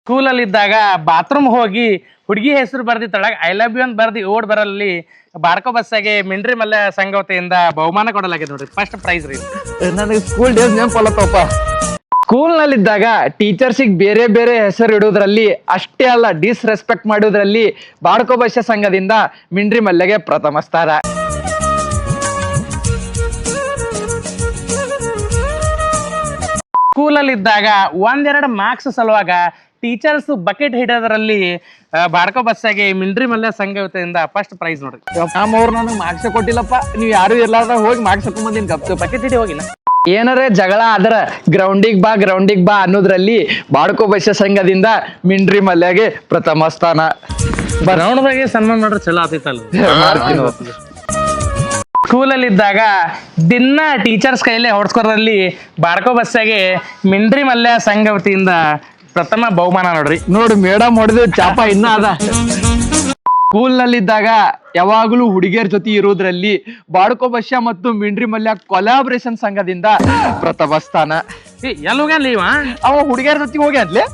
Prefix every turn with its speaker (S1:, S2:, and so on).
S1: ಸ್ಕೂಲಲ್ಲಿ ಇದ್ದಾಗ ಬಾತ್ರೂಮ್ ಹೋಗಿ ಹುಡುಗಿ ಹೆಸರು ಬರ್ದಿತ್ತೊಳಗೆ ಐ ಲವ್ ಯು ಅಂತ ಬರ್ದಿ ಓಡ್ ಬರಲ್ಲಿ ಬಾಡ್ಕೋ ಬಸ್ಸಾಗೆ ಮಿಂಡ್ರಿ ಮಲ್ಯ ಸಂಘ ವತಿಯಿಂದ ಬಹುಮಾನ ಕೊಡಲಾಗಿದೆ ನೋಡ್ರಿ, ಫಸ್ಟ್ ಪ್ರೈಸ್ ರೀ.
S2: ನನಗೆ ಸ್ಕೂಲ್ ಡೇಸ್ ನೆನಪಲ್ಲತ್ತಪ್ಪ. ಸ್ಕೂಲ್ ನಲ್ಲಿದ್ದಾಗ ಟೀಚರ್ಸಿಗೆ ಬೇರೆ ಬೇರೆ ಹೆಸರು ಇಡೋದ್ರಲ್ಲಿ ಅಷ್ಟೇ ಅಲ್ಲ, ಡಿಸ್ರೆಸ್ಪೆಕ್ಟ್ ಮಾಡೋದ್ರಲ್ಲಿ ಬಾಡ್ಕೋ ಬಸ್ಯ ಸಂಘದಿಂದ ಮಿಂಡ್ರಿ ಮಲ್ಯಗೆ ಪ್ರಥಮ ಸ್ಥಾನ.
S1: ಸ್ಕೂಲಲ್ಲಿ ಇದ್ದಾಗ ಒಂದೆರಡು ಮಾರ್ಕ್ಸ್ ಸಲುವಾಗ ಟೀಚರ್ಸ್ ಬಕೆಟ್ ಹಿಡೋದ್ರಲ್ಲಿ ಬಾಡ್ಕೋ ಬಸ್ಸಾಗೆ ಮಿಂಡ್ರಿ ಮಲ್ಯ ಸಂಘ ವತಿಯಿಂದ ಫಸ್ಟ್ ಪ್ರೈಸ್ ನೋಡ್ರಿ.
S2: ನಮ್ಮವ್ರು ನನಗೆ ಮಾರ್ಕ್ಸ್ ಕೊಟ್ಟಿಲ್ಲಪ್ಪ, ನೀವು ಯಾರು ಇರ್ಲಾರ್ದಾಗ ಹೋಗಿ ಮಾರ್ಕ್ಸ್ ಹಾಕೊಂಬಂದಿನ ಗಪ್ತು.
S1: ಬಕೆಟ್ ಹಿಡಿ ಹೋಗಿನ
S2: ಏನಾರೇ ಜಗಳ ಆದ್ರ ಗ್ರೌಂಡಿಗೆ ಬಾ ಅನ್ನೋದ್ರಲ್ಲಿ ಬಾಡ್ಕೋ ಬಸ್ಯ ಸಂಘದಿಂದ ಮಿಂಡ್ರಿ ಮಲ್ಯಗೆ ಪ್ರಥಮ ಸ್ಥಾನ.
S1: ಗ್ರೌಂಡ್ದಾಗೆ ಸನ್ಮಾನ ಮಾಡ್ರೆ ಚಲೋ ಆತೈತಲ್ಲ.
S2: ಮಾಡ್ತೀನಿ.
S1: ಸ್ಕೂಲಲ್ಲಿ ಇದ್ದಾಗ ದಿನ ಟೀಚರ್ಸ್ ಕೈಲೇ ಹೊಡ್ಸ್ಕೊರಲ್ಲಿ ಬಾಡ್ಕೋ ಬಸ್ಸಾಗೆ ಮಿಂಡ್ರಿ ಮಲ್ಯ ಸಂಘ ವತಿಯಿಂದ ಪ್ರಥಮ ಬಹುಮಾನ ನೋಡ್ರಿ.
S2: ನೋಡು ಮೇಡಮ್ ಹೊಡೆದು ಚಾಪ ಇನ್ನ ಅದ. ಸ್ಕೂಲ್ ನಲ್ಲಿದ್ದಾಗ ಯಾವಾಗಲೂ ಹುಡುಗಿಯರ ಜೊತೆ ಇರೋದ್ರಲ್ಲಿ ಬಾಡ್ಕೋ ಬಸ್ಯ ಮತ್ತು ಮಿಂಡ್ರಿ ಮಲ್ಯ ಕೊಲಾಬ್ರೇಷನ್ ಸಂಘದಿಂದ ಪ್ರಥಮ ಸ್ಥಾನ.
S1: ಎಲ್ಲಿ ಹೋಗ್ಯಾನ ಇವ?
S2: ಅವ ಹುಡುಗಿಯರ ಜೊತೆ ಹೋಗಿ ಅದ್ಲೆ